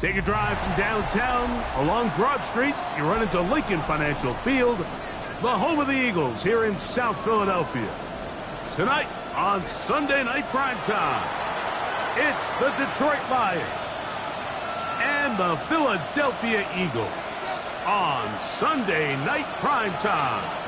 Take a drive from downtown along Broad Street. You run into Lincoln Financial Field, the home of the Eagles here in South Philadelphia. Tonight on Sunday Night Primetime, it's the Detroit Lions and the Philadelphia Eagles on Sunday Night Primetime.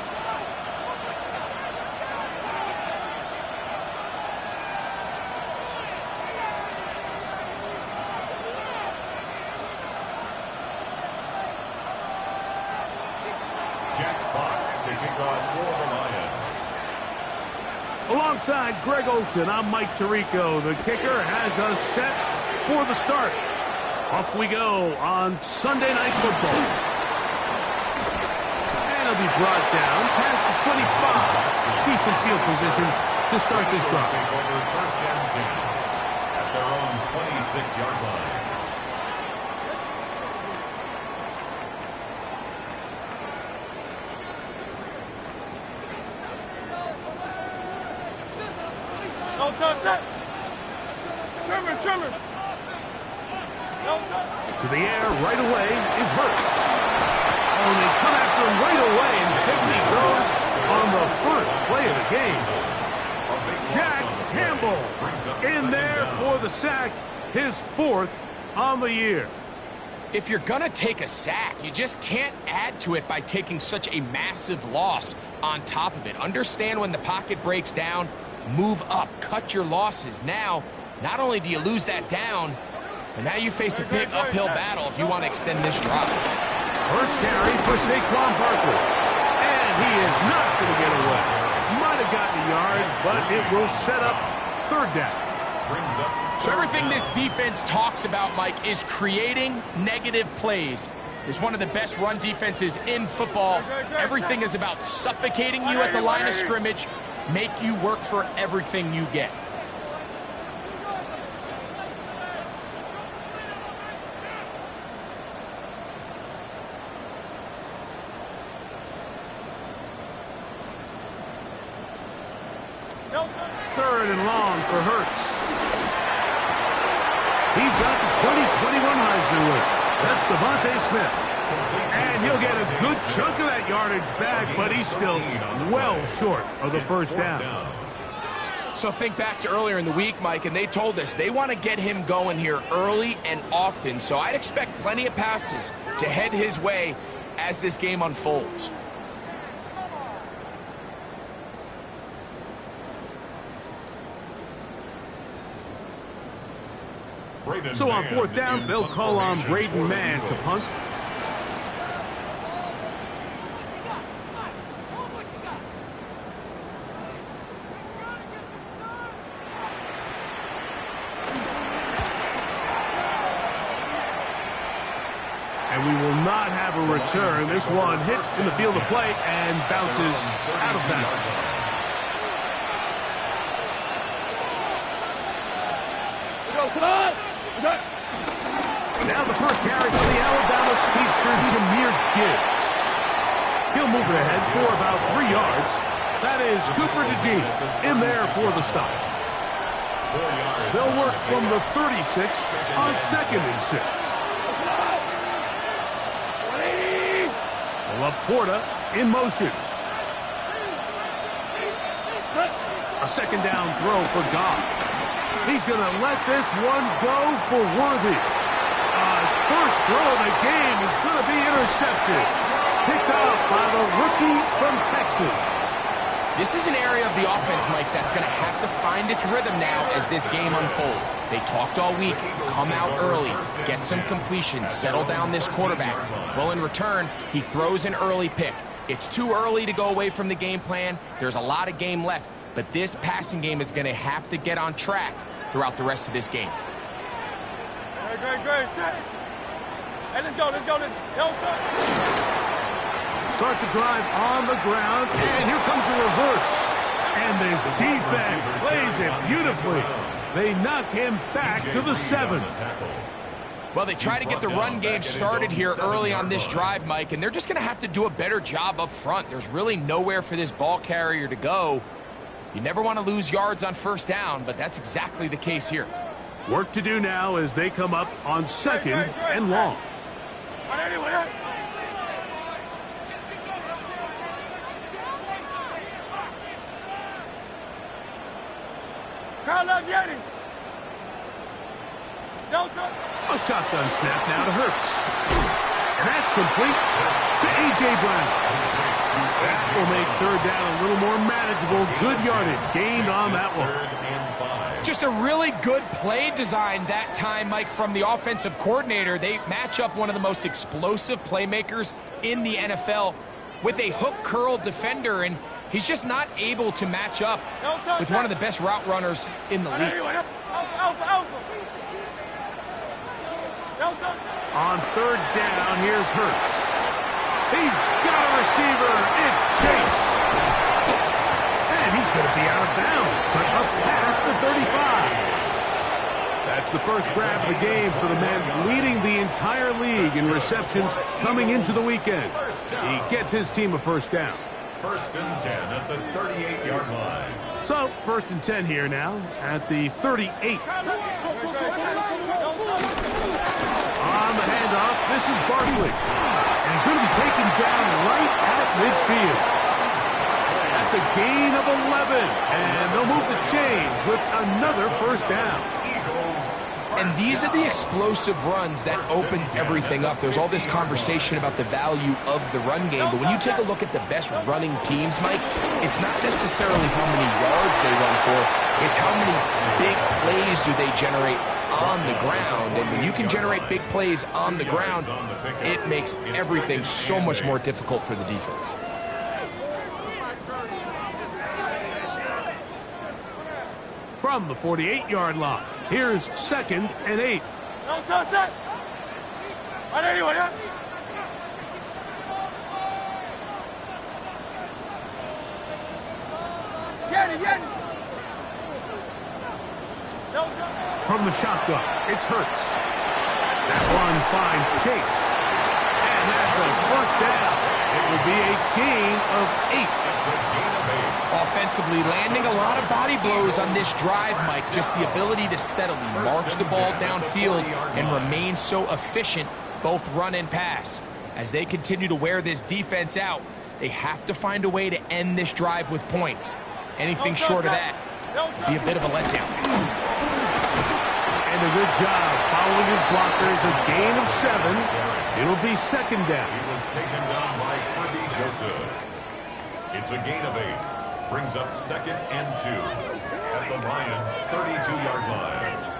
Alongside Greg Olsen, I'm Mike Tirico. The kicker has us set for the start. Off we go on Sunday Night Football. And it'll be brought down past the 25. Decent field position to start this drive. First down 10 at their own 26-yard line. Trimmer. To the air right away is Hurts. Oh, and they come after him right away, and Pigney goes on the first play of the game. Jack Campbell in there for the sack, his 4th on the year. If you're going to take a sack, you just can't add to it by taking such a massive loss on top of it. Understand when the pocket breaks down, move up, cut your losses. Now, not only do you lose that down, but now you face a big uphill battle if you want to extend this drive. First carry for Saquon Barkley. And he is not going to get away. Might have gotten a yard, but it will set up 3rd down. So everything this defense talks about, Mike, is creating negative plays. It's one of the best run defenses in football. Everything is about suffocating you at the line of scrimmage, make you work for everything you get. Third and long for Hurts. He's got the 2021 Heisman winner. That's Devontae Smith. And he'll get a good chunk of that yardage back, but he's still well short of the first down. So think back to earlier in the week, Mike, and they told us they want to get him going here early and often. So I'd expect plenty of passes to head his way as this game unfolds. So on 4th down, they'll call on Braden Mann to punt. And we will not have a return. This one hits in the field of play and bounces out of bounds. Come on! Now the first carry for the Alabama speedster, Jahmyr Gibbs. He'll move it ahead for about 3 yards. That is Cooper DeJean in there for the stop. They'll work from the 36 on 2nd and 6. Laporta in motion. A 2nd down throw for Goff. He's going to let this one go for Worthy. His first throw of the game is going to be intercepted. Picked up by the rookie from Texas. This is an area of the offense, Mike, that's going to have to find its rhythm now as this game unfolds. They talked all week, come out early, get some completions, settle down this quarterback. Well, in return, he throws an early pick. It's too early to go away from the game plan. There's a lot of game left, but this passing game is going to have to get on track throughout the rest of this game. Great. Hey, let's go. Start the drive on the ground, and here comes a reverse. And this defense plays it beautifully. They knock him back to the 7. Well, they try to get the run game started here early on this drive, Mike, and they're just going to have to do a better job up front. There's really nowhere for this ball carrier to go. You never want to lose yards on 1st down, but that's exactly the case here. Work to do now as they come up on second and long. A shotgun snap now to Hurts. And that's complete to A.J. Brown. That will make third down a little more manageable. Good yardage gained on that one. Just a really good play design that time, Mike, from the offensive coordinator. They match up one of the most explosive playmakers in the NFL with a hook curl defender, and he's just not able to match up with one of the best route runners in the league. On third down, here's Hurts. He's got a receiver. It's Chase. And he's going to be out of bounds, but up past the 35. That's the first grab of the game for the man leading the entire league in receptions coming into the weekend. He gets his team a first down. First and 10 at the 38-yard line. So, first and 10 here now at the 38. On the handoff, this is Barkley. And he's going to be taken down right at midfield. That's a gain of 11. And they'll move the chains with another first down. And these are the explosive runs that open everything up. There's all this conversation about the value of the run game, but when you take a look at the best running teams, Mike, it's not necessarily how many yards they run for, it's how many big plays do they generate on the ground. And when you can generate big plays on the ground, it makes everything so much more difficult for the defense. From the 48-yard line, here's second and 8. From the shotgun, it's Hurts. That one finds Chase. And that's a first down. It will be a gain of 8. Offensively, landing a lot of body blows on this drive, Mike. Just the ability to steadily march the ball downfield and remain so efficient, both run and pass. As they continue to wear this defense out, they have to find a way to end this drive with points. Anything short of that would be a bit of a letdown. And a good job following his blockers, a gain of 7. It'll be second down. He was taken down by Kirby Joseph. It's a gain of 8. Brings up second and 2 at the Lions' 32-yard line.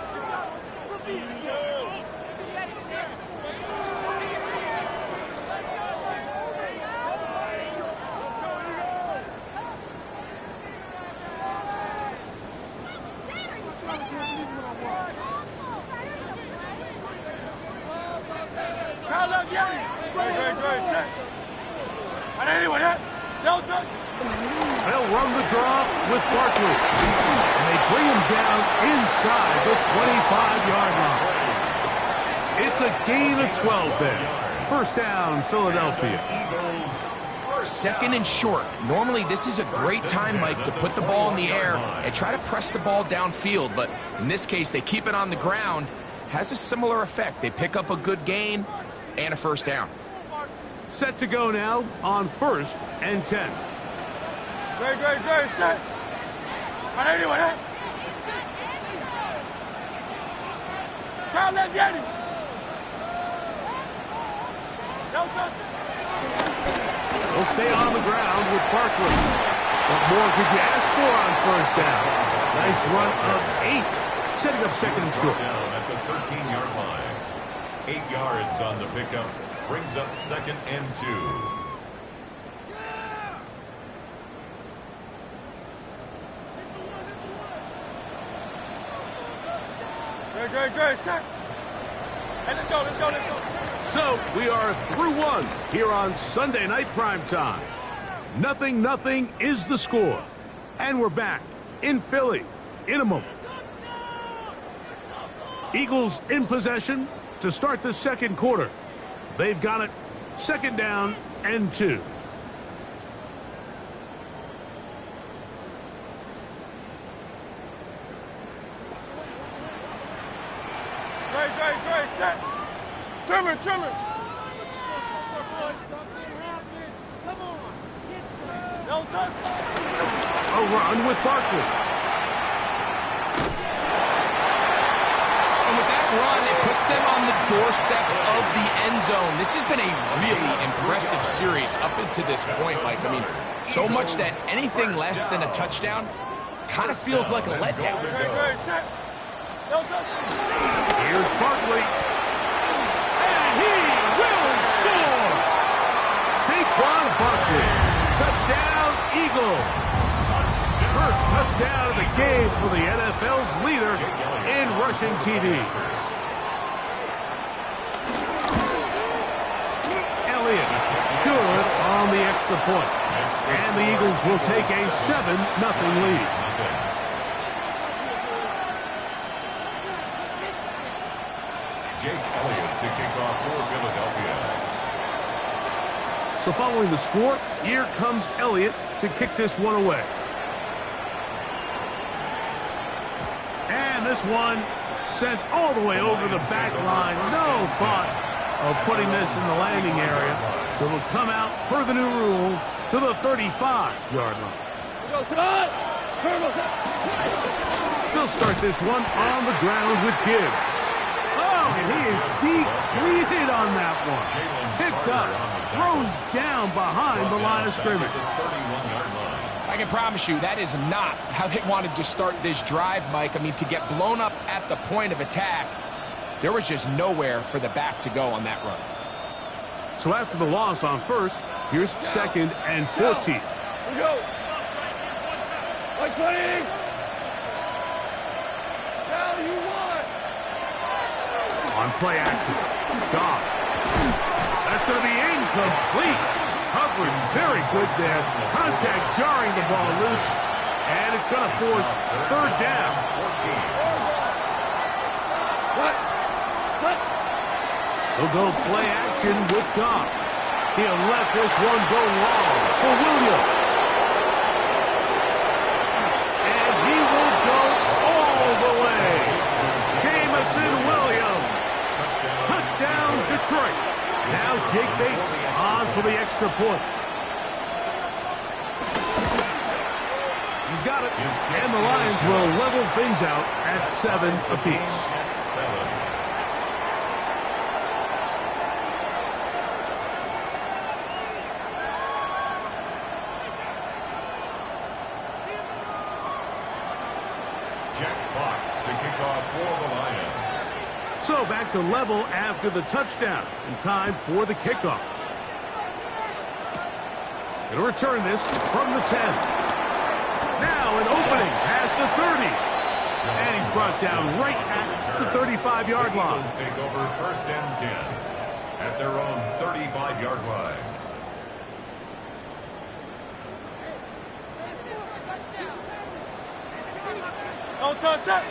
They'll run the draw with Barkley. And they bring him down inside the 25-yard line. It's a gain of 12 there. First down, Philadelphia. Second and short. Normally, this is a great time, Mike, to put the ball in the air and try to press the ball downfield. But in this case, they keep it on the ground. Has a similar effect. They pick up a good gain and a first down. Set to go now on first and 10. Great, set. They'll stay on the ground with Barkley. What more could you ask for on first down? Nice run of 8, setting up second and short. Down at the 13-yard line. 8 yards on the pickup. Brings up second and 2. Great, set. Hey, let's go. So, we are through one here on Sunday Night Primetime. 0-0 is the score. And we're back in Philly in a moment. Eagles in possession to start the second quarter. They've got it. Second down and 2. Trimmer, trimmer. No touch. A run with Barkley. And with that run, it puts them on the doorstep of the end zone. This has been a really impressive series up until this point, Mike. I mean, so much that anything less than a touchdown kind of feels like a letdown. No touch. Here's Barkley. And he will score! Saquon Barkley. Touchdown, Eagles. First touchdown of the game for the NFL's leader in rushing TDs. Elliott, good on the extra point. And the Eagles will take a 7-0 lead. Jake Elliott to kick off for Philadelphia. So following the score, here comes Elliott to kick this one away. And this one sent all the way over the back line. No thought of putting this in the landing area. So it'll come out per the new rule to the 35-yard line. They'll start this one on the ground with Gibbs. Oh, and he is depleted on that one. Picked up, thrown down behind the line of scrimmage. I can promise you that is not how they wanted to start this drive, Mike. I mean, to get blown up at the point of attack, there was just nowhere for the back to go on that run. So after the loss on first, here's 2nd and 14. Here we go. Like 20. Now you want. On play action, Goff. That's going to be incomplete. Coverage very good there. Contact jarring the ball loose. And it's going to force 3rd down. He'll go play action with Goff. He'll let this one go long for Williams. And he will go all the way. Jamison Williams. Touchdown, Detroit. Now Jake Bates on for the extra point. He's got it. And the Lions will level things out at 7 apiece. Jack Fox to kick off for the Lions. So back to level after the touchdown. And time for the kickoff. Going to return this from the 10. Now an opening past the 30. And he's brought down right at the 35-yard line. Eagles take over 1st and 10 at their own 35-yard line. No touch. Not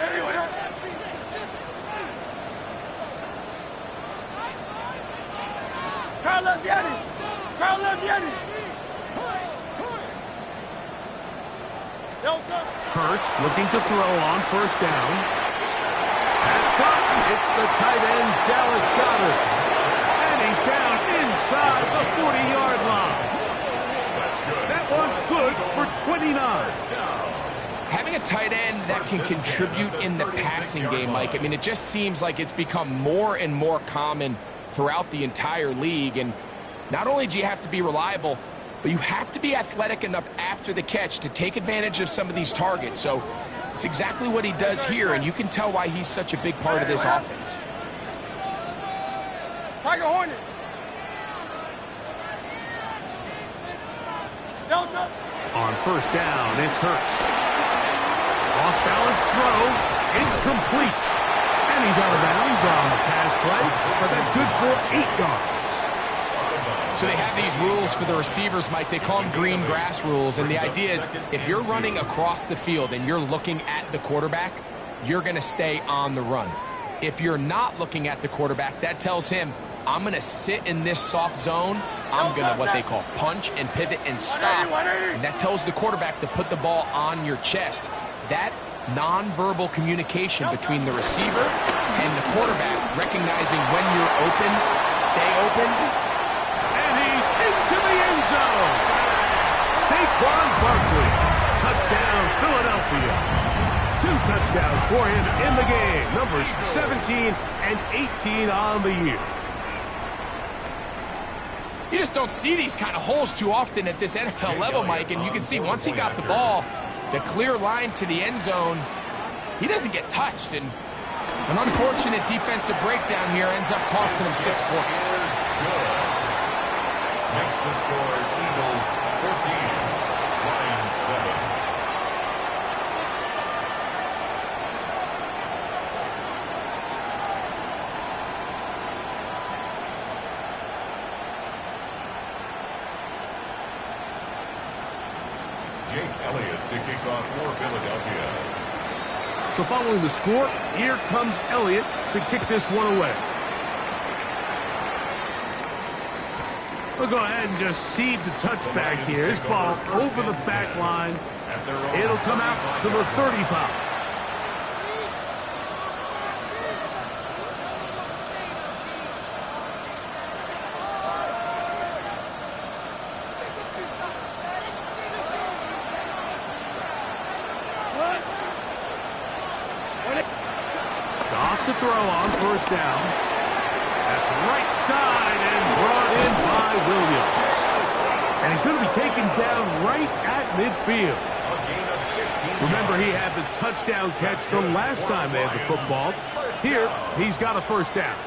anywhere. Carl left Yeti. Carl left Yeti. No touch. Hurts looking to throw on 1st down. That's caught. It's the tight end, Dallas Goedert. And he's down inside the 40-yard line. That one good for 29. Having a tight end that can contribute in the passing game, Mike, I mean, it just seems like it's become more and more common throughout the entire league. And not only do you have to be reliable, but you have to be athletic enough after the catch to take advantage of some of these targets. So it's exactly what he does here, and you can tell why he's such a big part of this offense. Tiger Hornet. Delta. On 1st down, it's Hurts. Off-balance throw. It's complete. And he's out of bounds on the pass play, but that's good for 8 yards. So they have these rules for the receivers, Mike. They call them green grass rules, and the idea is if you're running across the field and you're looking at the quarterback, you're going to stay on the run. If you're not looking at the quarterback, that tells him, I'm going to sit in this soft zone. I'm going to what they call punch and pivot and stop. And that tells the quarterback to put the ball on your chest. That nonverbal communication between the receiver and the quarterback recognizing when you're open, stay open. And he's into the end zone. Saquon Barkley. Touchdown, Philadelphia. 2 touchdowns for him in the game. Numbers 17 and 18 on the year. You just don't see these kind of holes too often at this NFL level, Mike, and you can see once he got the ball, the clear line to the end zone, he doesn't get touched, and an unfortunate defensive breakdown here ends up costing him 6 points. Makes the score Eagles 14, Lions 7. To kick off for Philadelphia. So following the score, here comes Elliott to kick this one away. We'll go ahead and just seed the touchback here. This ball over the back line. It'll come out to the 35. To throw on first down. That's right side and brought in by Williams. And he's going to be taken down right at midfield. Remember, he had the touchdown catch the last time they had the football. Here, he's got a first down.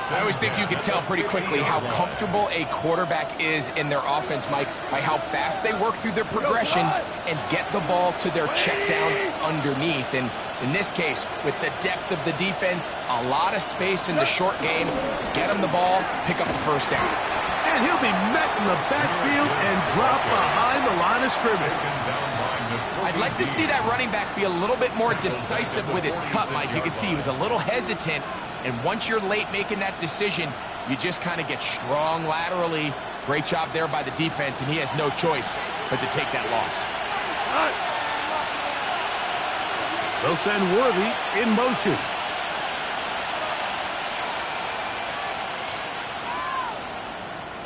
I always think you can tell pretty quickly how comfortable a quarterback is in their offense, Mike, by how fast they work through their progression and get the ball to their check down underneath. And in this case, with the depth of the defense, a lot of space in the short game, get him the ball, pick up the first down. And he'll be met in the backfield and dropped behind the line of scrimmage. I'd like to see that running back be a little bit more decisive with his cut, Mike. You can see he was a little hesitant. And once you're late making that decision, you just kind of get strong laterally. Great job there by the defense, and he has no choice but to take that loss. They'll send Worthy in motion.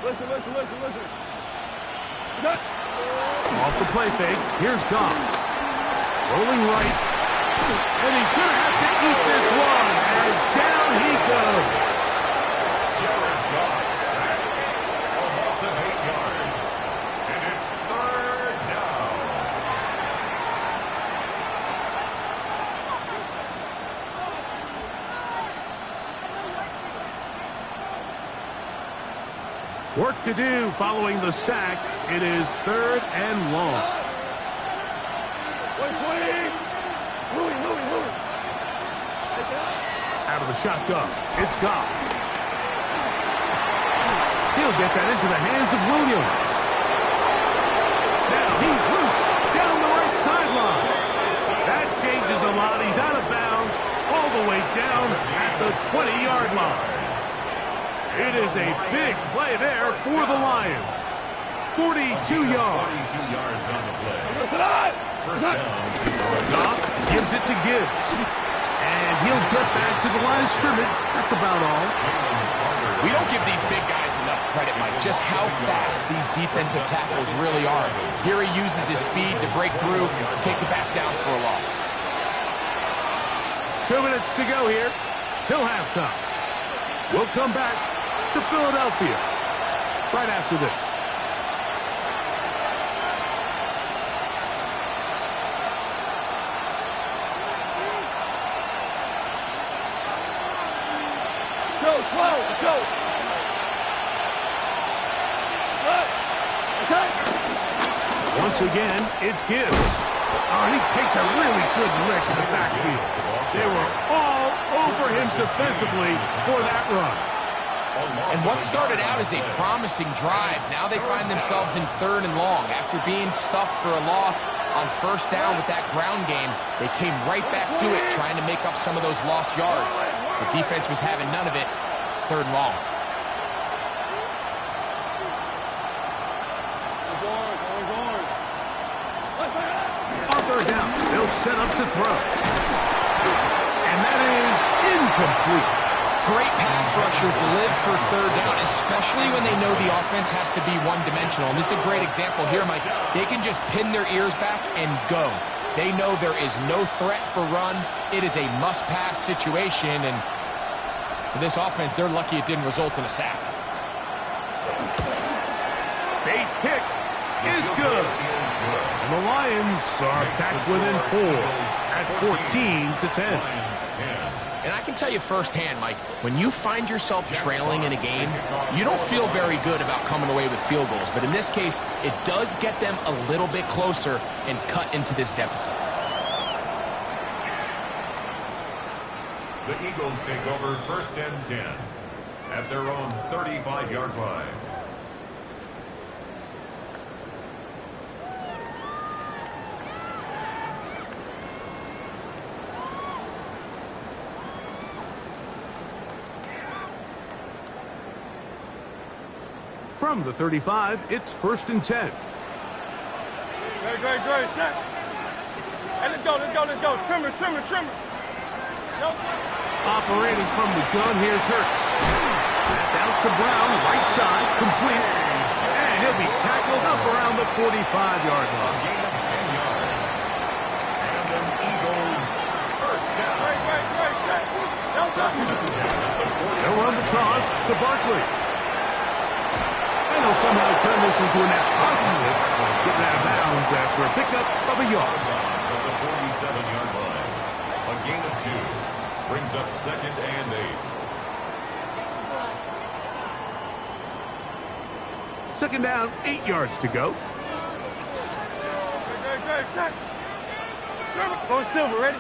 Listen. Off the play fake, here's Goff. Rolling right. And he's going to have to eat this one as down he goes. Jared Goff sacked. A loss of 8 yards. And it's 3rd down. Work to do following the sack. It is 3rd and long. Out of the shotgun, it's Goff. He'll get that into the hands of Williams. Now he's loose down the right sideline. That changes a lot. He's out of bounds all the way down at the 20-yard line. It is a big play there for the Lions. 42 yards. 42 yards on the play. First down. Goff gives it to Gibbs. And he'll get back to the line of scrimmage. That's about all. We don't give these big guys enough credit, Mike, just how fast these defensive tackles really are. Here he uses his speed to break through, take the back down for a loss. 2 minutes to go here till halftime. We'll come back to Philadelphia right after this. Go. Once again, it's Gibbs. Oh, and he takes a really good lick in the backfield. They were all over him defensively for that run. And what started out as a promising drive, now they find themselves in 3rd and long. After being stuffed for a loss on first down with that ground game, they came right back to it, trying to make up some of those lost yards. The defense was having none of it. 3rd and long. On 3rd down, they'll set up to throw. And that is incomplete. Great pass rushers live for third down, especially when they know the offense has to be one-dimensional. And this is a great example here, Mike. They can just pin their ears back and go. They know there is no threat for run. It is a must-pass situation, and for this offense, they're lucky it didn't result in a sack. Bates' kick is good. And the Lions are back within 4 at 14-10. And I can tell you firsthand, Mike, when you find yourself trailing in a game, you don't feel very good about coming away with field goals. But in this case, it does get them a little bit closer and cut into this deficit. The Eagles take over 1st and 10 at their own 35-yard line. From the 35, it's 1st and 10. Great, set. Hey, let's go. Trimmer. Operating from the gun, here's Hurts. That's out to Brown, right side, complete. And he'll be tackled up around the 45-yard line. Gain of 10 yards. And the Eagles first down. They'll run the toss to Barkley. And they'll somehow turn this into an approximate. Getting out of bounds after a pickup of a yard. At the 47-yard line. A gain of 2 brings up 2nd and 8. Second down, 8 yards to go. Great, set. Going silver, ready?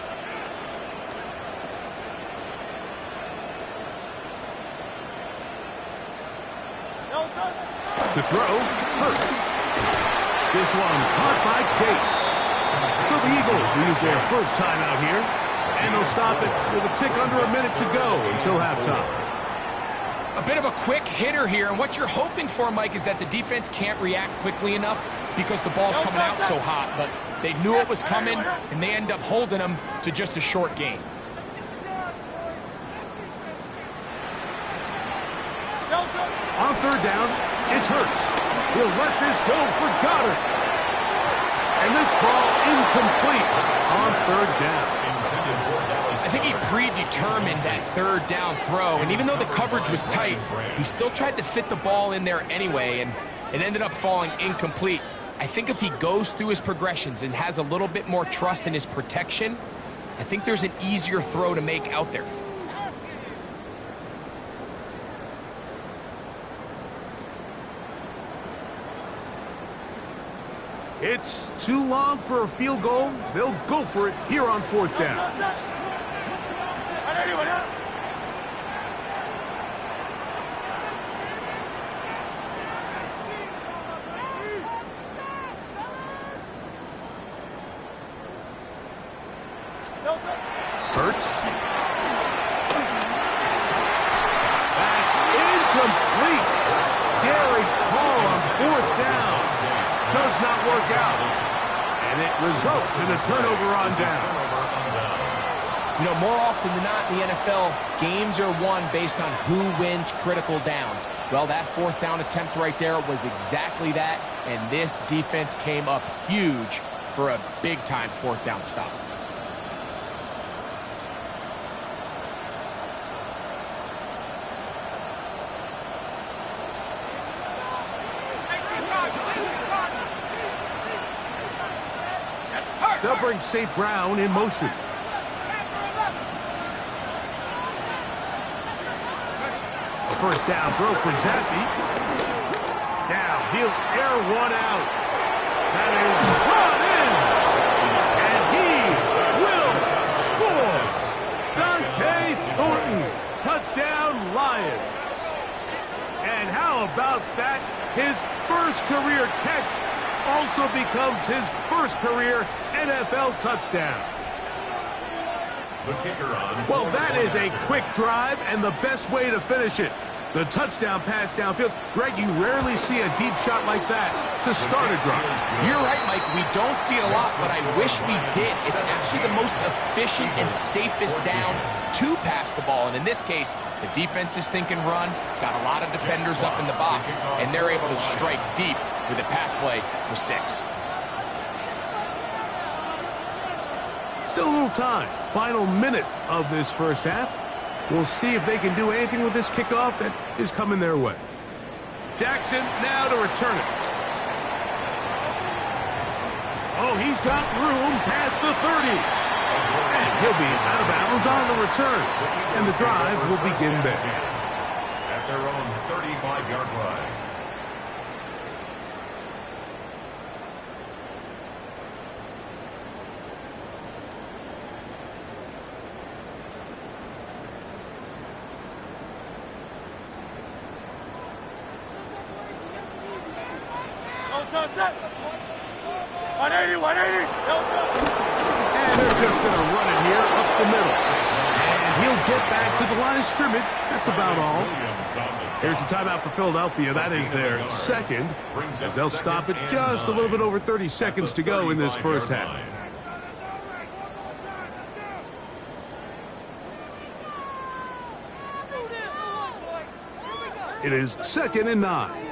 To throw, Hurts. This one caught by Chase. So the Eagles will use their first timeout here, and they'll stop it with a tick under a minute to go until halftime. A bit of a quick hitter here, and what you're hoping for, Mike, is that the defense can't react quickly enough because the ball's coming out so hot, but they knew it was coming, and they end up holding them to just a short gain. On third down, it's Hurts. He'll let this go for Goddard. And this ball incomplete on third down. I think he predetermined that third down throw, and even though the coverage was tight, he still tried to fit the ball in there anyway, and it ended up falling incomplete. I think if he goes through his progressions and has a little bit more trust in his protection, I think there's an easier throw to make out there. It's too long for a field goal. They'll go for it here on 4th down. Hurts. That's incomplete. Derek Hall on 4th down. Does not work out. And it results in a turnover on down. You know, more often than not in the NFL, games are won based on who wins critical downs. Well, that 4th down attempt right there was exactly that, and this defense came up huge for a big-time 4th down stop. They'll bring St. Brown in motion. A first down throw for Zappi. Now he'll air one out. That is brought in. And he will score. Dante Thornton. Touchdown Lions. And how about that? His first career catch also becomes his first career NFL touchdown. The kicker on. Well, that is a quick drive and the best way to finish it. The touchdown pass downfield. Greg, you rarely see a deep shot like that to start a drive. You're right, Mike. We don't see it a lot, but I wish we did. It's actually the most efficient and safest down to pass the ball. And in this case, the defense is thinking run, got a lot of defenders up in the box, and they're able to strike deep with a pass play for 6. Still a little time. Final minute of this first half. We'll see if they can do anything with this kickoff that is coming their way. Jackson now to return it. Oh, he's got room past the 30. And he'll be out of bounds on the return. And the drive will begin there. At their own 35-yard line. Set. 180, 180. And they're just going to run it here up the middle. And he'll get back to the line of scrimmage. That's about all. Here's your timeout for Philadelphia. That is their second, as they'll stop it just a little bit over 30 seconds to go in this first half. It is 2nd and 9.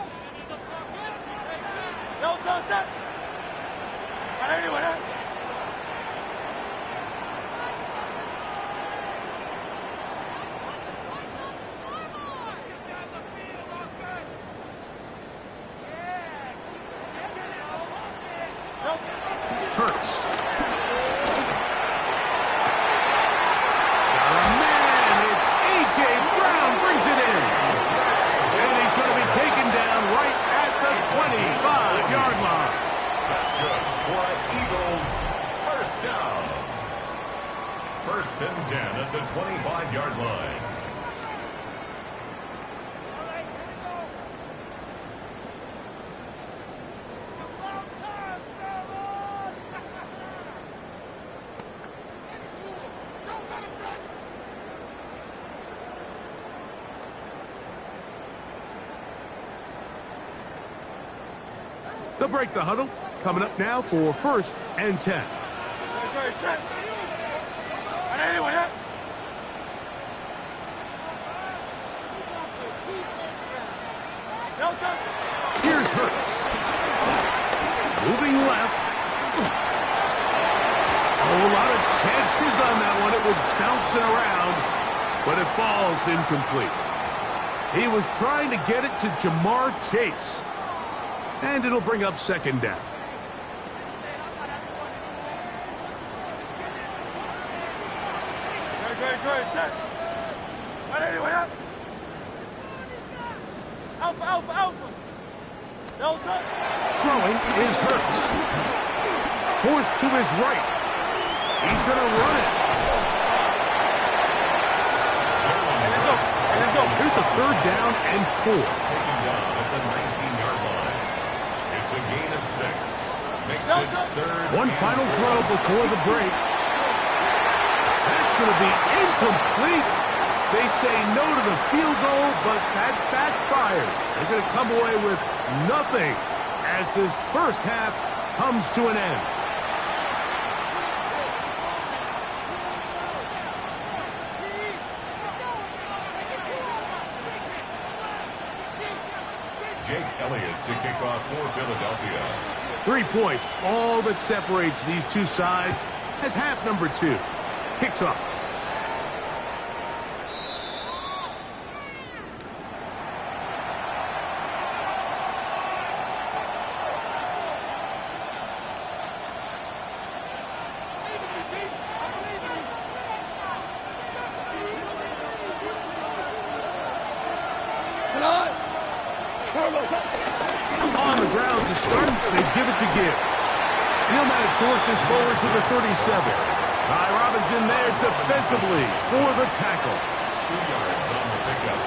Hurts. Man, it's A.J. Brown brings it in. And he's going to be taken down right at the 25-yard line. That's good for an Eagles first down. 1st and 10 at the 25-yard line. They'll break the huddle. Coming up now for 1st and 10. Here's Hurts. Moving left. Oh, a lot of chances on that one. It was bouncing around, but it falls incomplete. He was trying to get it to Jamar Chase. And it'll bring up 2nd down. Great. Set. 180, up. Alpha. Delta. Throwing is Hurts. Forced to his right. He's going to run it. Here's a 3rd down and 4. Taken down at the 19-yard line. It's a gain of 6. Makes it 3rd. One final throw before the break. That's going to be incomplete. They say no to the field goal, but that backfires. They're going to come away with nothing as this first half comes to an end. Jake Elliott to kick off for Philadelphia. 3 points, all that separates these two sides as half number 2 kicks off. On the ground to start, they give it to Gibbs. He'll manage to work this forward to the 37. Ty Robinson there defensively for the tackle. 2 yards on the pickup.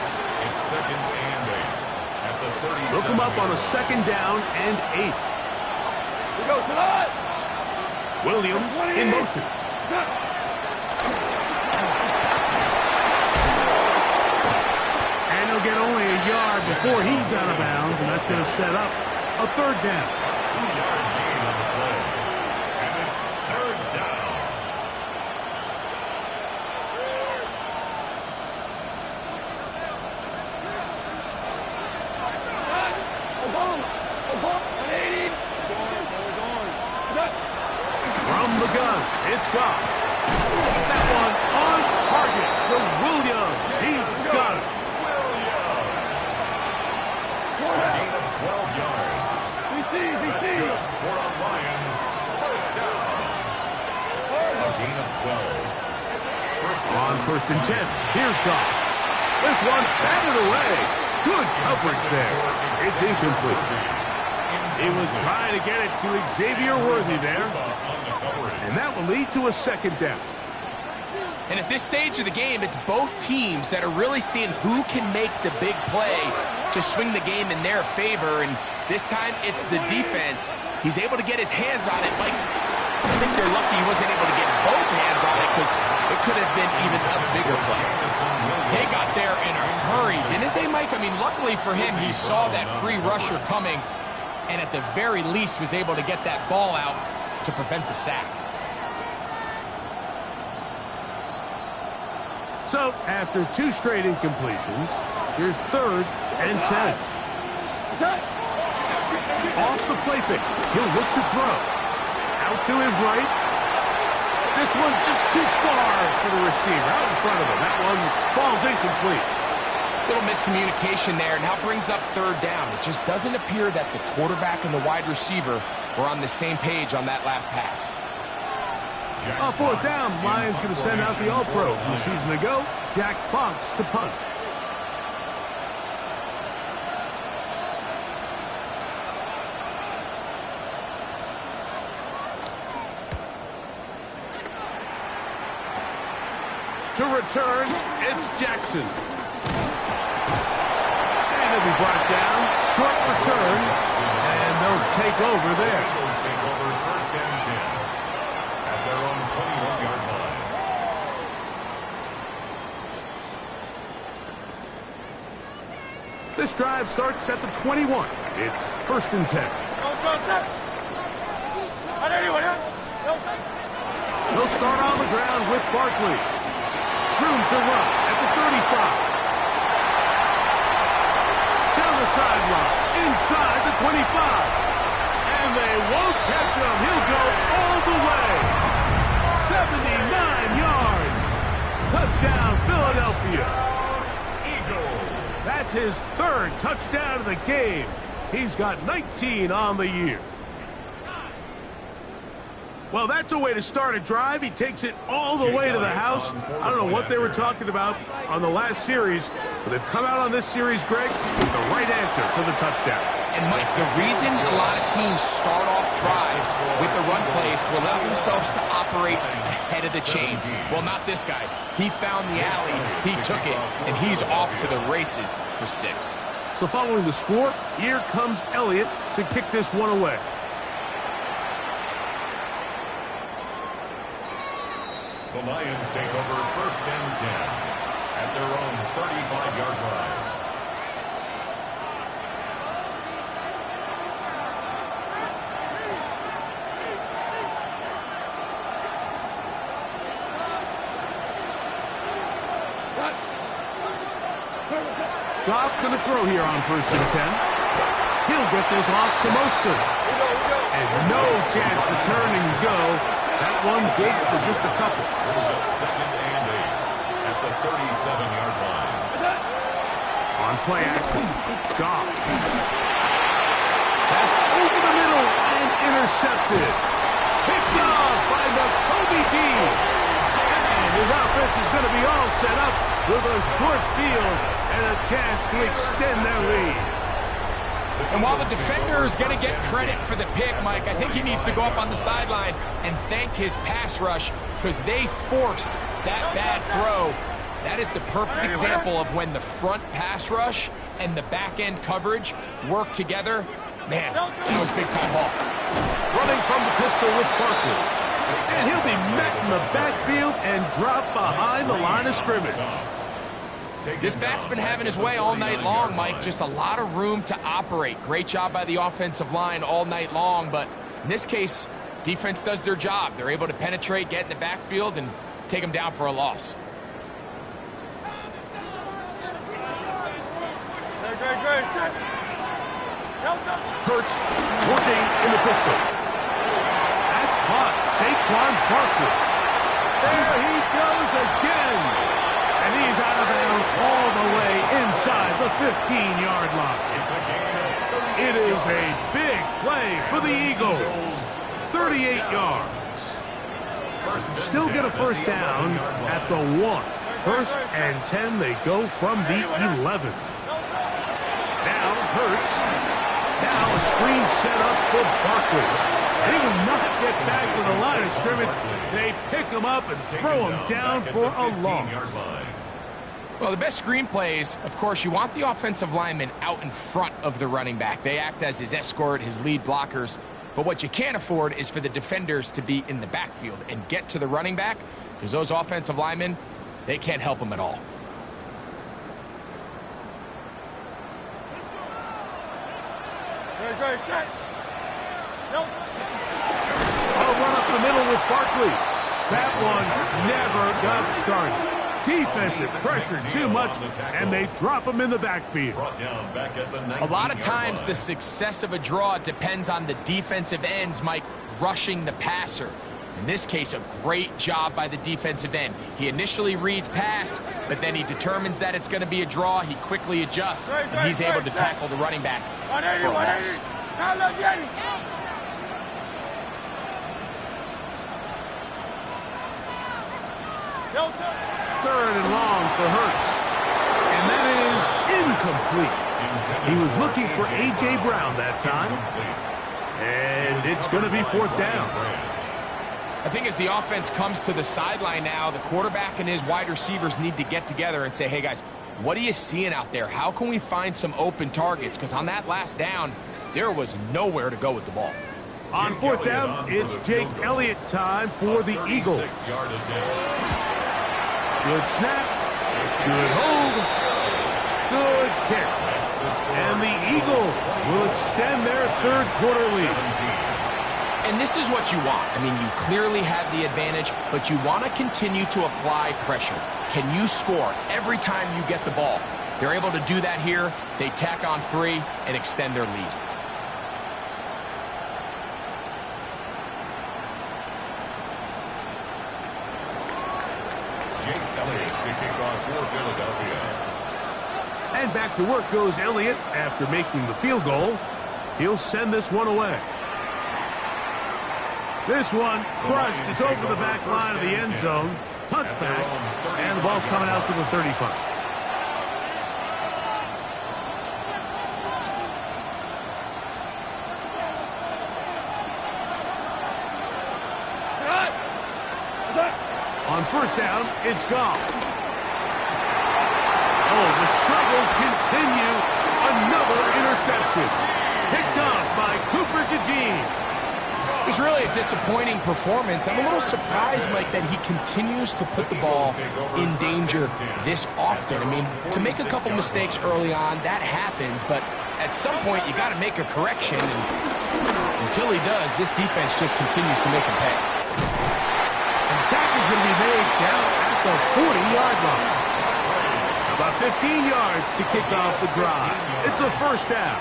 It's 2nd and 8 at the 37. Look him up on a 2nd down and 8. We go tonight. Williams in motion. And he'll get only a yard before he's out of bounds, and that's going to set up a third down. A 2-yard gain on the play. And it's third down. From the gun, it's Goff. That one on target to Williams. He's got it. A gain of 12 yards. That's good for a Lions first down. A gain of 12. On first and 10, here's Goff. This one batted away. Good coverage there. It's incomplete. He was trying to get it to Xavier Worthy there. And that will lead to a second down. And at this stage of the game, it's both teams that are really seeing who can make the big play to swing the game in their favor. And this time, it's the defense. He's able to get his hands on it. Like, I think they're lucky he wasn't able to get both hands on it because it could have been even a bigger play. They got there in a hurry, didn't they, Mike? I mean, luckily for him, he saw that free rusher coming and at the very least was able to get that ball out to prevent the sack. So, after two straight incompletions, here's third and 10. Off the play fake, he'll look to throw. Out to his right. This one just too far for the receiver, out in front of him. That one falls incomplete. Little miscommunication there, and now brings up third down. It just doesn't appear that the quarterback and the wide receiver were on the same page on that last pass. On fourth down, Lions going to send out the All-Pro from a season ago, Jack Fox to punt. To return, it's Jackson. And he'll be brought down, short return, and they'll take over there. Eagles take over first and 10 at their own 21-yard line. This drive starts at the 21. It's first and 10. They'll start on the ground with Barkley. Room to run at the 35. Down the sideline, inside the 25. And they won't catch him. He'll go all the way. 79 yards. Touchdown, Philadelphia. That's his third touchdown of the game. He's got 19 on the year. Well, that's a way to start a drive. He takes it all the way to the house. I don't know what they were talking about on the last series, but they've come out on this series, Greg, with the right answer for the touchdown. And, Mike, the reason a lot of teams start off drives with the run plays to allow themselves to operate ahead of the chains. Well, not this guy. He found the alley, he took it, and he's off to the races for 6. So following the score, here comes Elliott to kick this one away. The Lions take over first and 10 at their own 35-yard line. Goff going to throw here on first and 10. He'll get this off to Mostert. And no chance to turn and go. That one good for just a couple. Brings up second and 8 at the 37-yard line. On play action, Goff. That's over the middle and intercepted. Picked off by Jacoby Dean. And his offense is going to be all set up with a short field and a chance to extend their lead. And while the defender is going to get credit for the pick, Mike, I think he needs to go up on the sideline and thank his pass rush because they forced that bad throw. That is the perfect example of when the front pass rush and the back-end coverage work together. Man, that was big-time ball. Running from the pistol with Barkley. And he'll be met in the backfield and dropped behind the line of scrimmage. This back's been having his way all night long, Mike. Just a lot of room to operate. Great job by the offensive line all night long, but in this case, defense does their job. They're able to penetrate, get in the backfield, and take them down for a loss. Hurts working in the pistol. That's caught. Saquon Barkley. There he goes again. And he's out of bounds all the way inside the 15-yard line. It is a big play for the Eagles. 38 yards. Still get a first down at the 1. First and 10, they go from the 11. Now Hurts. Now a screen set up for Barkley. He will not get back to the line of scrimmage. They pick him up and throw him down for a loss. Well, the best screen plays, of course, you want the offensive lineman out in front of the running back. They act as his escort, his lead blockers. But what you can't afford is for the defenders to be in the backfield and get to the running back, because those offensive linemen, they can't help him at all. I'll run up the middle with Barkley. That one never got started. Defensive pressure too much, and they drop him in the backfield. A lot of times the success of a draw depends on the defensive ends, Mike, rushing the passer. In this case, a great job by the defensive end. He initially reads pass, but then he determines that it's going to be a draw. He quickly adjusts, and he's able to tackle the running back for a loss. Third and long for Hurts. And that is incomplete. He was looking for A.J. Brown that time. And it's going to be fourth down. I think as the offense comes to the sideline now, the quarterback and his wide receivers need to get together and say, hey, guys, what are you seeing out there? How can we find some open targets? Because on that last down, there was nowhere to go with the ball. On fourth down, it's Jake Elliott time for the Eagles. Good snap, good hold, good kick. And the Eagles will extend their third quarter lead. And this is what you want. I mean, you clearly have the advantage, but you want to continue to apply pressure. Can you score every time you get the ball? They're able to do that here. They tack on 3 and extend their lead. And back to work goes Elliott after making the field goal. He'll send this one away. This one crushed. It's over the back line of the end zone. Touchback. And the ball's coming out to the 35. On first down, it's Goff. Oh, the struggles continue. Another interception. Picked off by Cooper DeJean. It was really a disappointing performance. I'm a little surprised, Mike, that he continues to put the ball in danger this often. I mean, to make a couple mistakes early on, that happens, but at some point you got to make a correction, and until he does, this defense just continues to make him pay. And the tackle's going to be made down at the 40-yard line. About 15 yards to kick off the drive. It's a first down.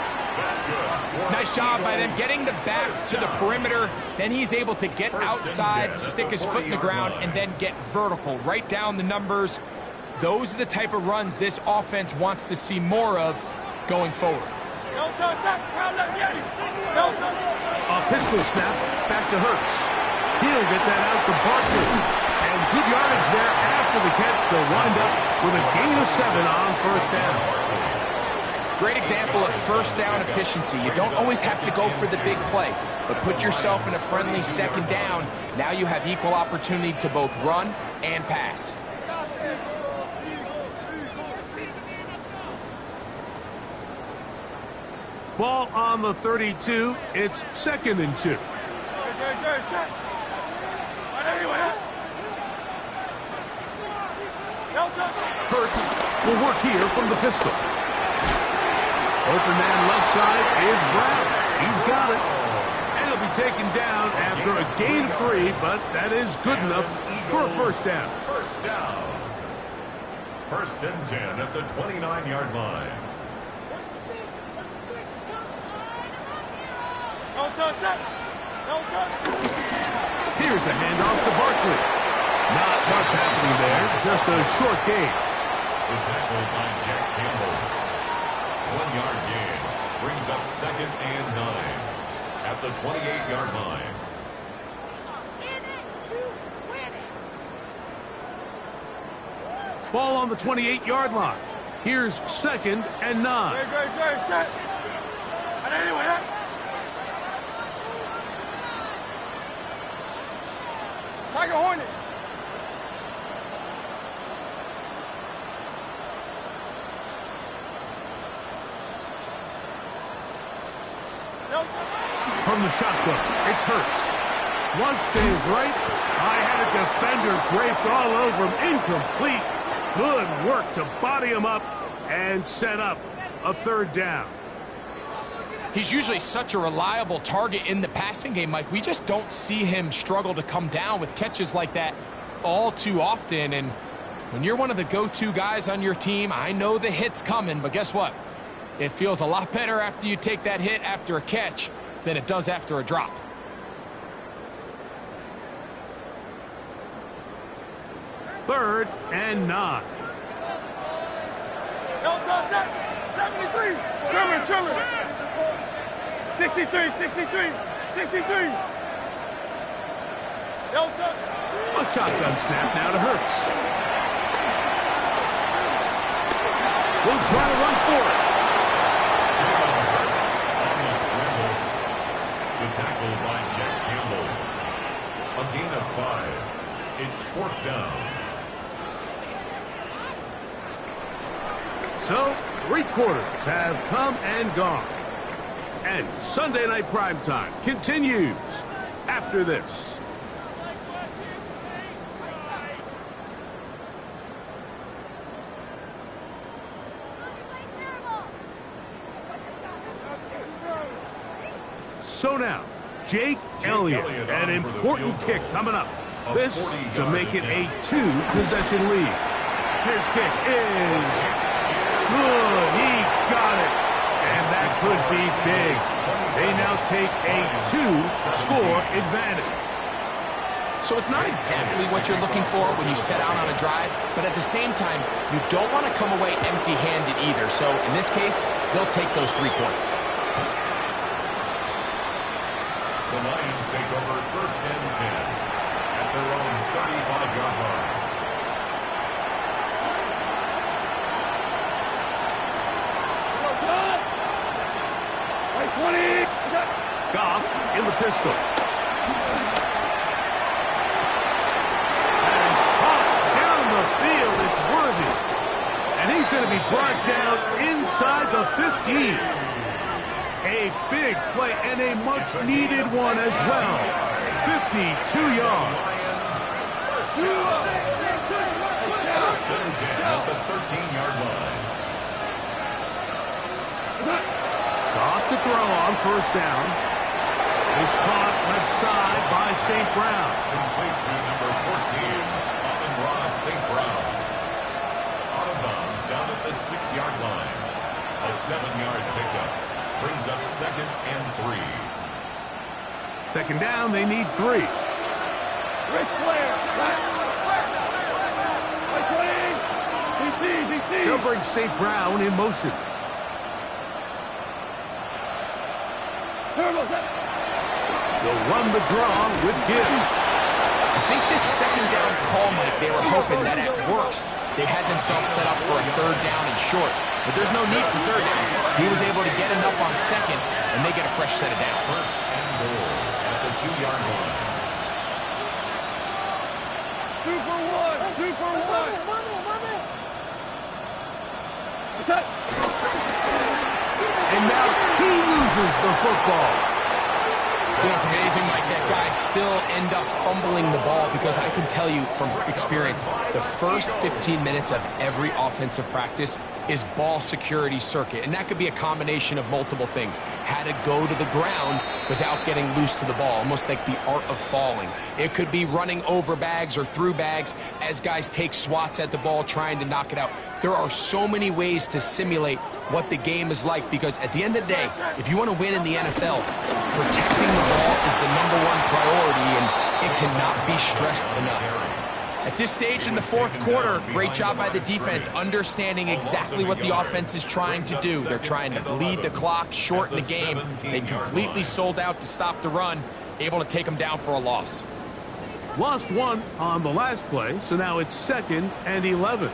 Nice job by them getting the back to the perimeter. Then he's able to get outside, stick his foot in the ground, and then get vertical. Right down the numbers. Those are the type of runs this offense wants to see more of going forward. A pistol snap back to Hurts. He'll get that out to Barkley. And good yardage there after the catch. They'll wind up with a gain of 7 on first down. Great example of first down efficiency. You don't always have to go for the big play, but put yourself in a friendly second down. Now you have equal opportunity to both run and pass. Ball on the 32. It's 2nd and 2. Hurts will work here from the pistol. Open man left side is Brown. He's got it. And he'll be taken down after a gain of 3, but that is good enough for a first down. First down. First and 10 at the 29-yard line. Here's a handoff to Barkley. Not much happening there, just a short gain. The tackle by Jack Campbell. 1-yard gain brings up 2nd and 9 at the 28-yard line. Ball on the 28-yard line. Here's 2nd and 9. Tiger Hornet. From the shotgun, it's Hurts. Flush to his right. I had a defender draped all over him. Incomplete. Good work to body him up and set up a 3rd down. He's usually such a reliable target in the passing game, Mike. We just don't see him struggle to come down with catches like that all too often. And when you're one of the go-to guys on your team, I know the hit's coming, but guess what? It feels a lot better after you take that hit after a catch than it does after a drop. Third and 9. 73. Trimmer. 63. A shotgun snap now to Hurts. We'll try to run for it. On the scramble. The tackle by Jack Campbell. A gain of 5. It's 4th down. So, 3 quarters have come and gone. And Sunday Night Primetime continues after this. So now, Jake Elliott, an important kick coming up. This to make it a 2-possession lead. His kick is good. He got it. And that could be big. They now take a 2-score advantage. So it's not exactly what you're looking for when you set out on a drive, but at the same time, you don't want to come away empty-handed either. So in this case, they'll take those 3 points. The Lions take over 1st and 10 at their own 35-yard line. Goff in the pistol. That is hot down the field. It's Worthy. And he's going to be brought down inside the 15. A big play and a much-needed one as well. 52 yards. First and 10 at the 13-yard line. Goff to throw on 1st down. He's caught left side by St. Brown. Complete to number 14, Amon-Ra St. Brown. Out of bounds down at the 6-yard line. A 7-yard pickup brings up 2nd and 3. 2nd down, they need 3. Ric Flair. They'll bring St. Brown in motion. They'll run the draw with Gibbs. I think this 2nd down call, Mike, they were hoping that at worst they had themselves set up for a 3rd down and short. But there's no need for 3rd down. He was able to get enough on 2nd, and they get a fresh set of downs. 1st and goal at the 2-yard line. 2 for 1. 2 for 1. What's that? And now he loses the football. You know, it's amazing, Mike, that guys still end up fumbling the ball because I can tell you from experience, the first 15 minutes of every offensive practice is ball security circuit, and that could be a combination of multiple things. How to go to the ground without getting loose to the ball, almost like the art of falling. It could be running over bags or through bags as guys take swats at the ball trying to knock it out. There are so many ways to simulate what the game is like because at the end of the day, if you want to win in the NFL, protecting the ball is the #1 priority, and it cannot be stressed enough. At this stage in the fourth quarter, great job by the defense, understanding exactly what the offense is trying to do. They're trying to bleed the clock, shorten the game. They completely sold out to stop the run, able to take them down for a loss. Lost one on the last play, so now it's 2nd and 11.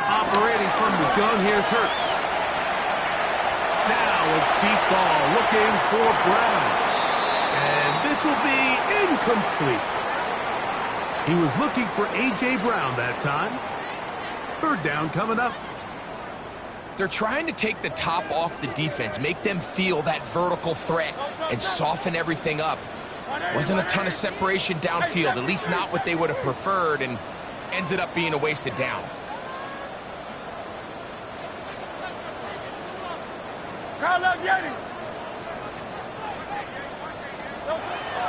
Operating from the gun, here's Hurts. Now a deep ball looking for Brown. And this will be incomplete. He was looking for A.J. Brown that time. 3rd down coming up. They're trying to take the top off the defense, make them feel that vertical threat, and soften everything up. Wasn't a ton of separation downfield, at least not what they would have preferred, and ends up being a wasted down.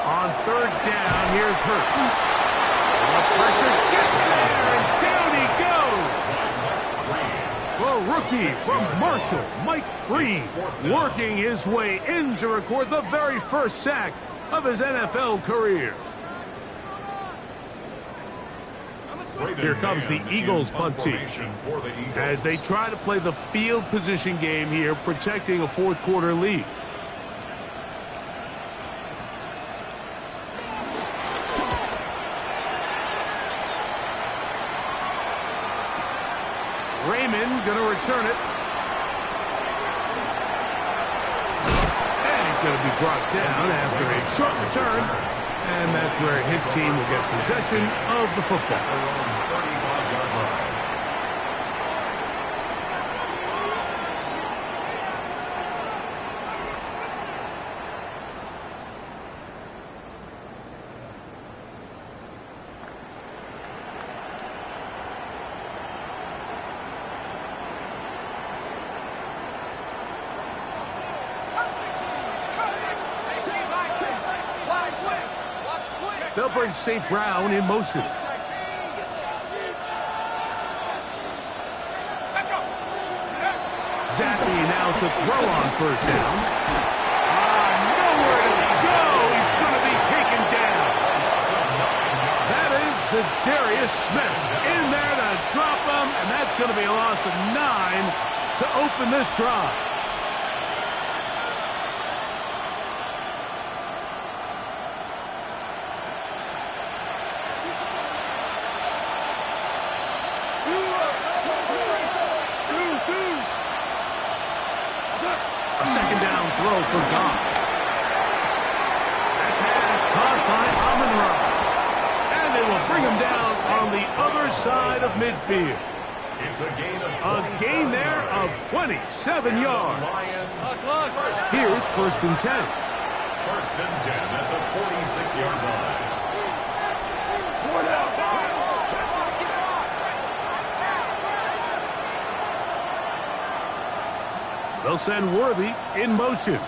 On 3rd down, here's Hurts. The pressure gets there, and down he goes. The rookie from Marshall, Mike Green, working his way in to record the very first sack of his NFL career. Here comes the Eagles punt team as they try to play the field position game here, protecting a fourth quarter lead. Raymond going to return it. And he's going to be brought down after a short return. And that's where his team will get possession of the football. They'll bring St. Brown in motion. Zappi now to throw on 1st down. Nowhere to go. He's going to be taken down. That is Za'Darius Smith in there to drop him, and that's going to be a loss of 9 to open this drive. A 2nd down throw for Goff. That pass caught by Amon-Ra. And they will bring him down on the other side of midfield. It's a gain there of 27 yards. Here's 1st and 10. 1st and 10 at the 46-yard line. They'll send Worthy in motion.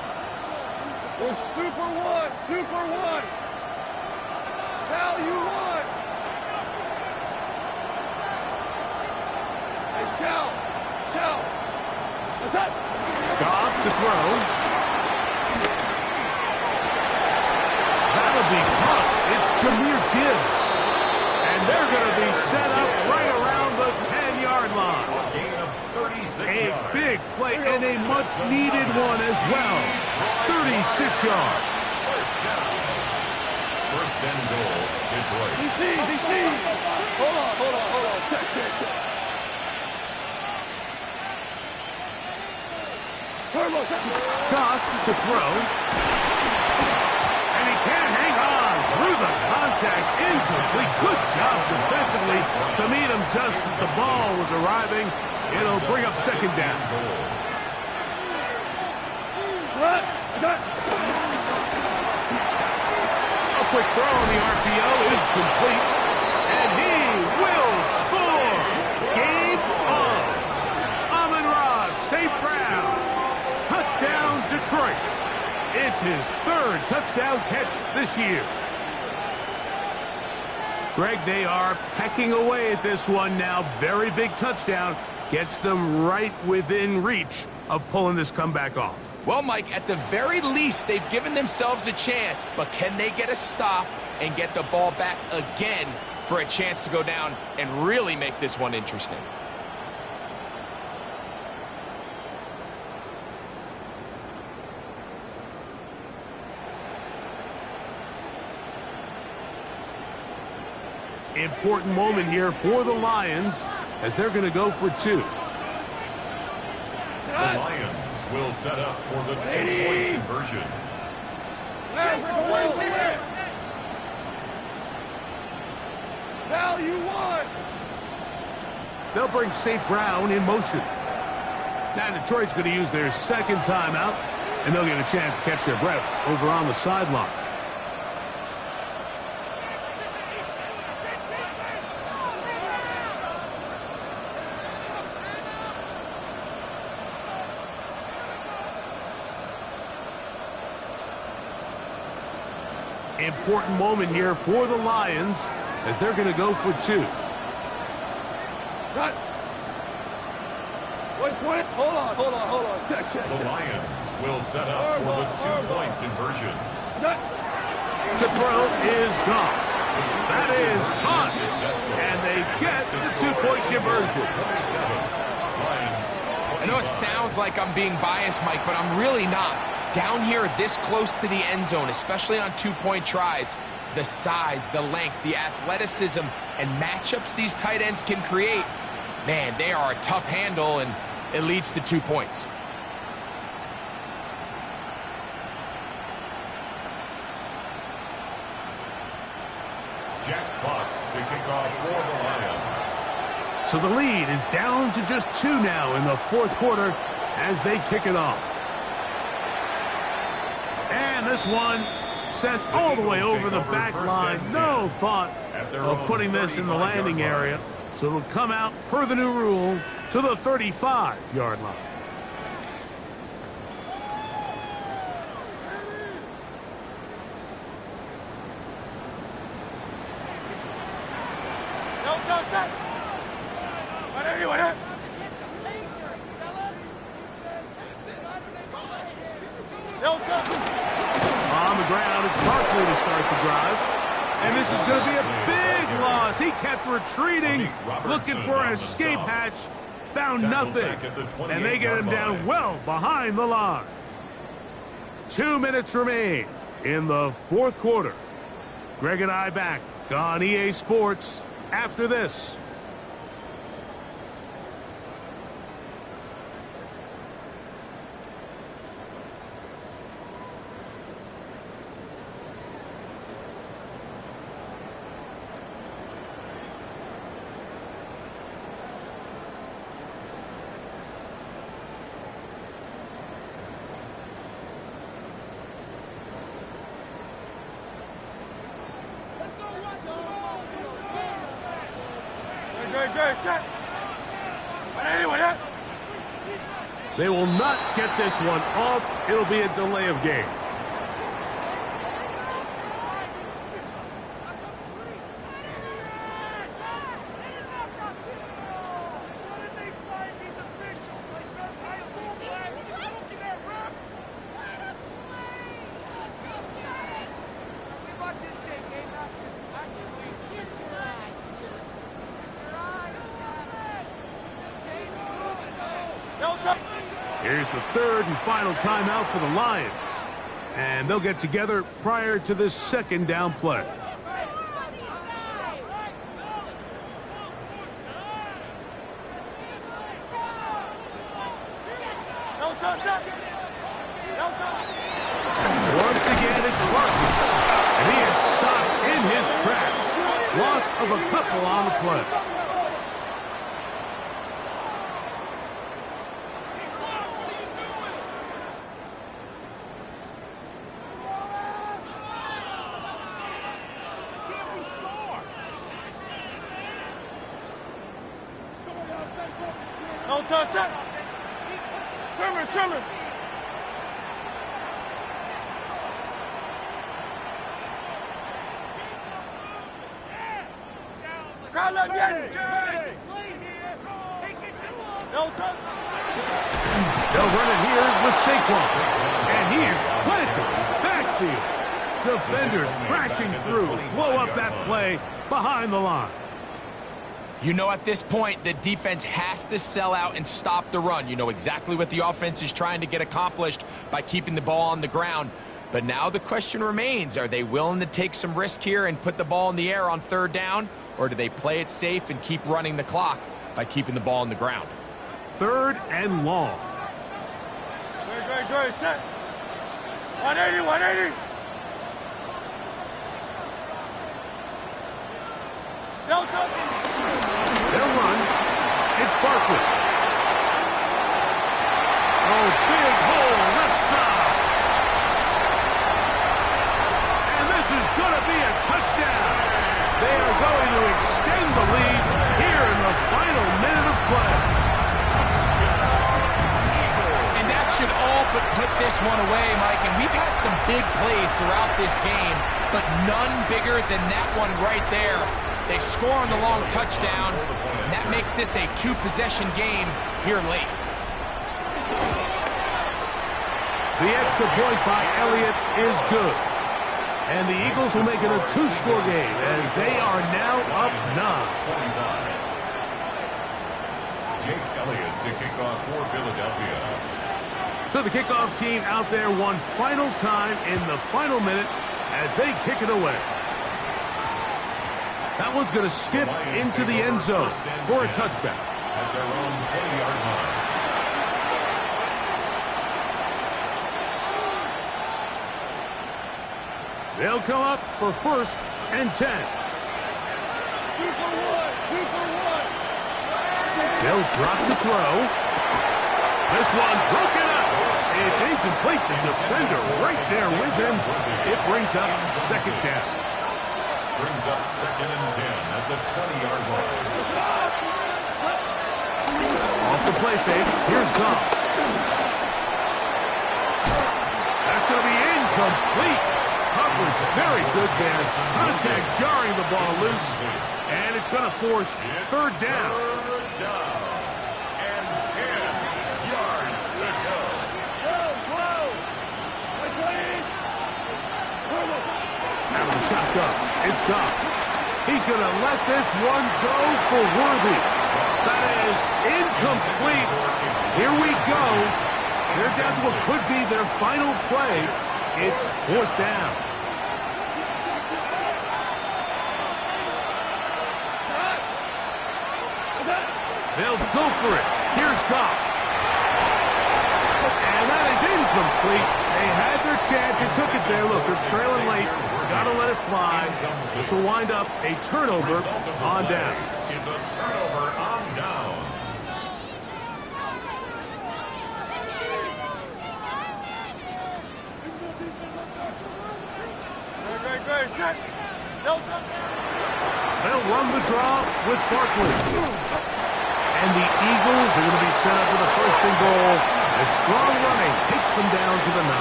Super one. Value one. Shout. Goff to throw. That'll be caught. It's Jahmyr Gibbs. And they're going to be set up right around the 10-yard line. A big play and a much-needed one as well. 36 yards. 1st and goal, Detroit. Hold on. Check. Goff to throw. And he can't hang on through the contact. Incomplete. Good job defensively to meet him just as the ball was arriving. It'll bring up 2nd down. A quick throw on the RPO is complete, and he will score. Game on. Amon-Ra St. Brown. Touchdown, Detroit. It's his third touchdown catch this year. Greg, they are pecking away at this one now. Very big touchdown. Gets them right within reach of pulling this comeback off. Well, Mike, at the very least, they've given themselves a chance, but can they get a stop and get the ball back again for a chance to go down and really make this one interesting? Important moment here for the Lions as they're going to go for two. The Lions will set up for the two-point conversion. Now you won. They'll bring St. Brown in motion. Now Detroit's going to use their second timeout, and they'll get a chance to catch their breath over on the sideline. Important moment here for the Lions as they're going to go for two. Cut. Wait. Hold on. Check. The Lions will set up for the two-point conversion. The throw is gone. That is caught. And they get the two-point conversion. I know it sounds like I'm being biased, Mike, but I'm really not. Down here this close to the end zone, especially on two-point tries, the size, the length, the athleticism, and matchups these tight ends can create, man, they are a tough handle, and it leads to 2 points. Jack Fox to kick off for the Lions. So the lead is down to just two now in the fourth quarter as they kick it off. And this one sent all the way over the back line. No thought of putting this in the landing area. So it'll come out, per the new rule, to the 35-yard line. On the ground, it's Barkley to start the drive. And this is going to be a big loss. He kept retreating, looking for an escape hatch. Found nothing. And they get him down well behind the line. 2 minutes remain in the fourth quarter. Greg and I back on EA Sports after this. They will not get this one off. It'll be a delay of game. Here's the third and final timeout for the Lions. And they'll get together prior to this second down play. Once again, it's Barkley. And he is stopped in his tracks. Loss of a couple on the play. No touch, touch. Trimmer. Crowd left, Yaboypetah. No touch. They'll run it here with Saquon. And he is planted. Backfield. Defenders crashing through. Blow up that play behind the line. You know, at this point, the defense has to sell out and stop the run. You know exactly what the offense is trying to get accomplished by keeping the ball on the ground. But now the question remains, are they willing to take some risk here and put the ball in the air on 3rd down? Or do they play it safe and keep running the clock by keeping the ball on the ground? 3rd and long. Great, set. 180. No touch. They'll run. It's Barkley. Oh, big hole left side. And this is going to be a touchdown. They are going to extend the lead here in the final minute of play. And that should all but put this one away, Mike. And we've had some big plays throughout this game, but none bigger than that one right there. They score on the long touchdown, and that makes this a 2-possession game here late. The extra point by Elliott is good. And the Eagles will make it a 2-score game as they are now up 9. Jake Elliott to kick off for Philadelphia. So the kickoff team out there one final time in the final minute as they kick it away. That one's going to skip into the end zone for a touchback. At their own 20-yard line. They'll come up for 1st and 10. 2 for 1. They'll drop to throw. This one broken up. It's incomplete. The defender right there with him. It brings up 2nd down. Brings up 2nd and 10 at the 20-yard line. Off the play fake. Here's Goff. That's going to be incomplete. Coverage very good there. Contact jarring the ball loose. And it's going to force 3rd down. 3rd down. And 10 yards to go. Out of the shotgun. It's Goff. He's going to let this one go for Worthy. That is incomplete. Here we go. They're down to what could be their final play. It's 4th down. They'll go for it. Here's Goff. And that is incomplete. They had their chance. They took it there. Look, they're trailing late. Got to let it fly. This will wind up a turnover on down. Is a turnover on down. Great, set. No touch. They'll run the draw with Barkley. And the Eagles are going to be set up with a 1st and goal. A strong running takes them down to the 9.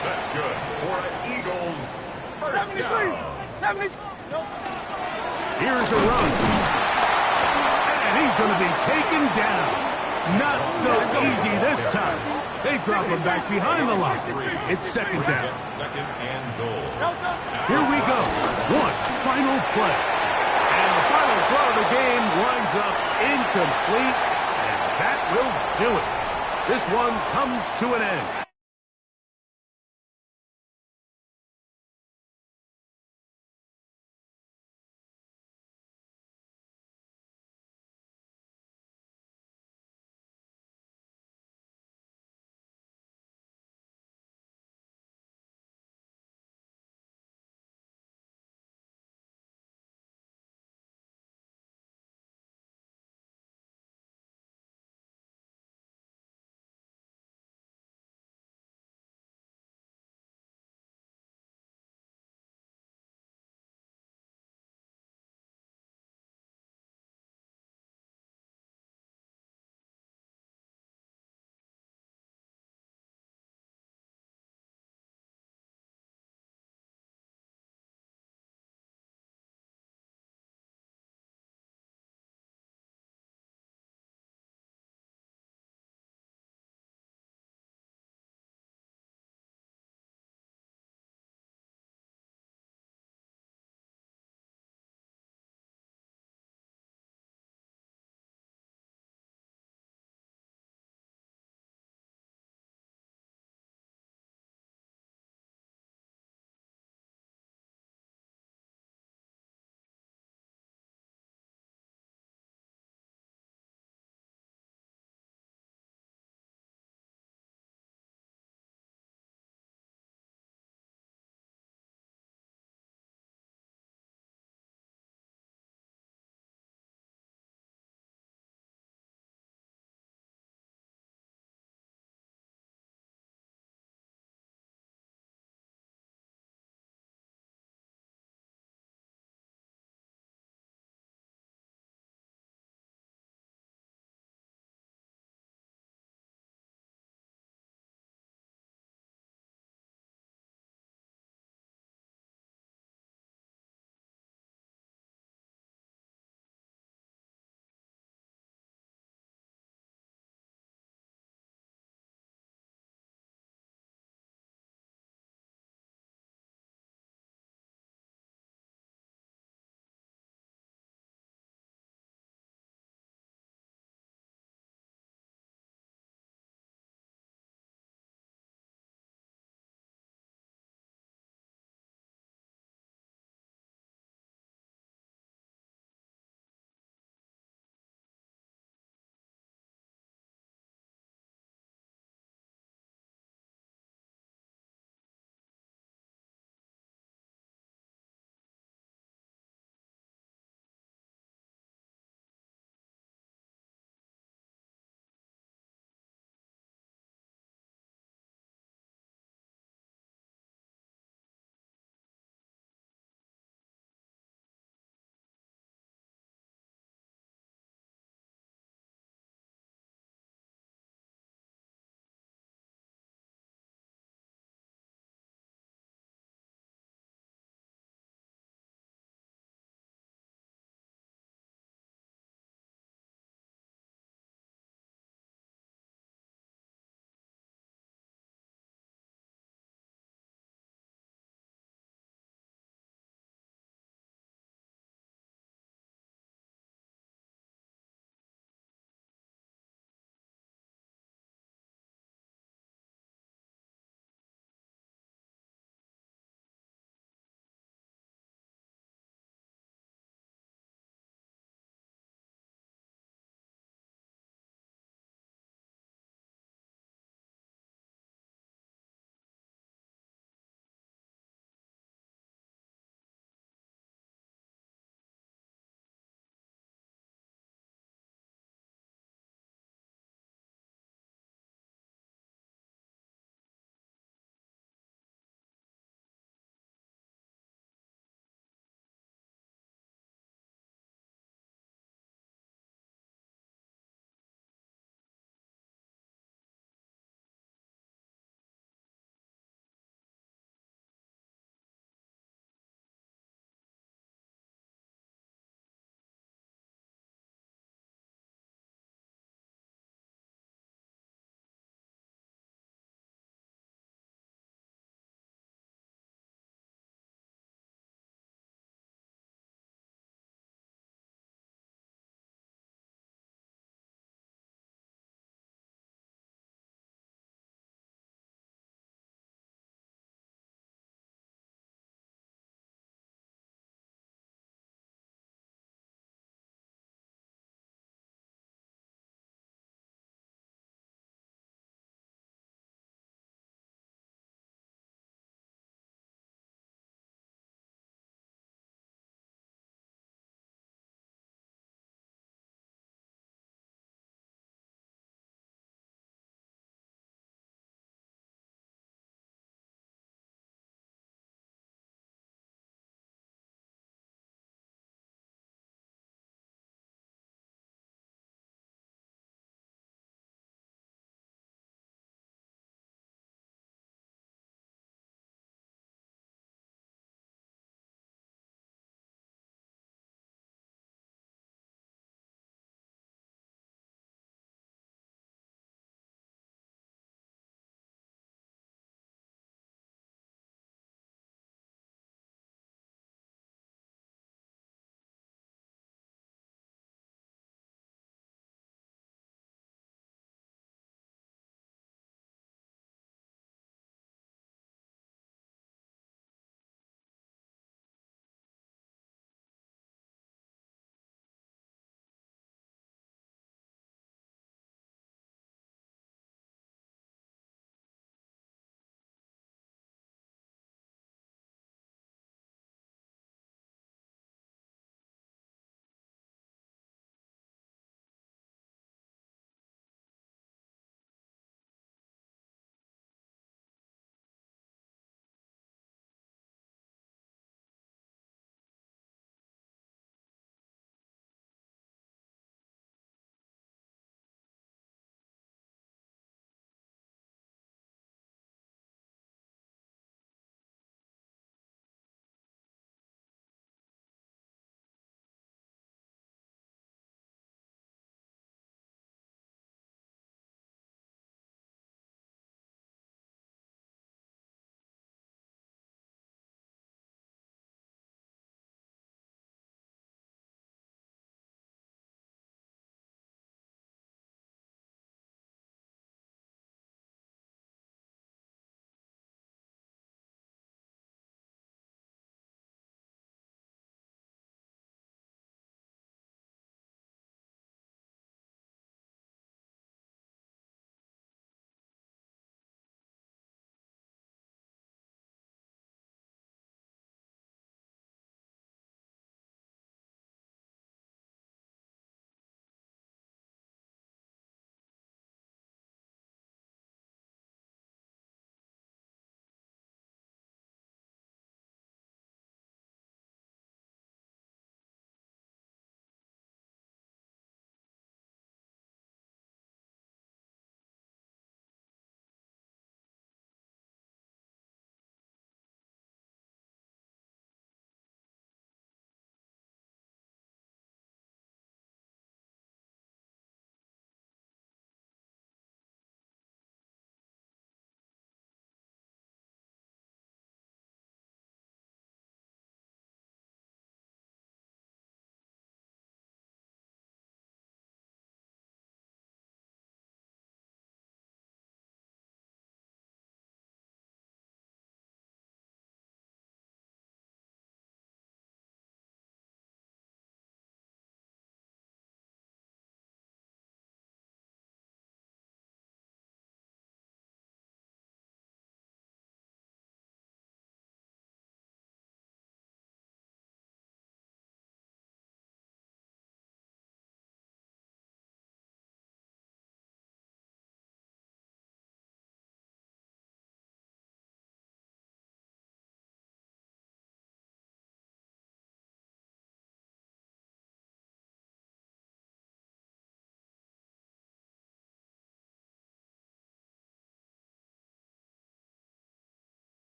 That's good for an Eagles 1st down. 70. No. Here's a run. And he's going to be taken down. Not so easy this time. They drop him back behind the line. It's 2nd down. 2nd and goal. Here we go. One final play. And the final throw of the game winds up incomplete. And that will do it. This one comes to an end.